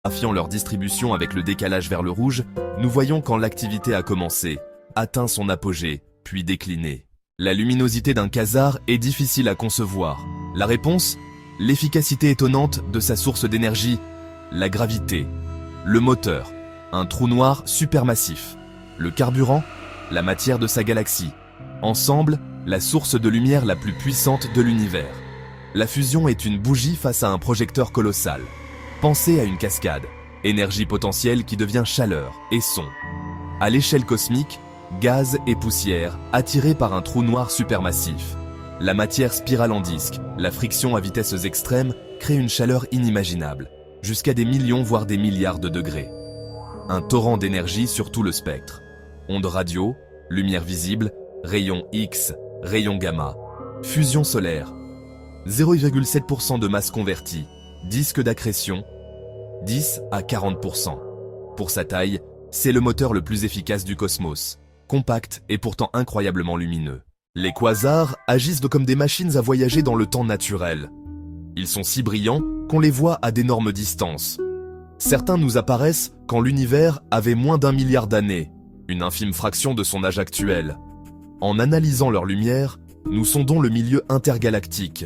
Graphiant leur distribution avec le décalage vers le rouge, nous voyons quand l'activité a commencé, atteint son apogée, puis décliné. La luminosité d'un quasar est difficile à concevoir. La réponse? L'efficacité étonnante de sa source d'énergie, la gravité. Le moteur, un trou noir supermassif. Le carburant, la matière de sa galaxie. Ensemble, la source de lumière la plus puissante de l'univers. La fusion est une bougie face à un projecteur colossal. Pensez à une cascade, énergie potentielle qui devient chaleur et son. À l'échelle cosmique, gaz et poussière attirés par un trou noir supermassif. La matière spirale en disque, la friction à vitesses extrêmes crée une chaleur inimaginable, jusqu'à des millions voire des milliards de degrés. Un torrent d'énergie sur tout le spectre. Ondes radio, lumière visible, rayons X, rayons gamma, fusion solaire. 0,7% de masse convertie, disque d'accrétion, 10 à 40%. Pour sa taille, c'est le moteur le plus efficace du cosmos, compact et pourtant incroyablement lumineux. Les quasars agissent comme des machines à voyager dans le temps naturel. Ils sont si brillants qu'on les voit à d'énormes distances. Certains nous apparaissent quand l'univers avait moins d'1 milliard d'années, une infime fraction de son âge actuel. En analysant leur lumière, nous sondons le milieu intergalactique.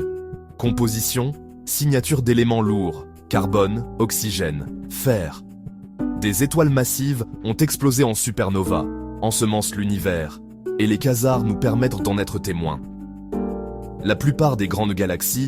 Composition, signature d'éléments lourds, carbone, oxygène, fer. Des étoiles massives ont explosé en supernova, ensemencent l'univers, et les quasars nous permettent d'en être témoins. La plupart des grandes galaxies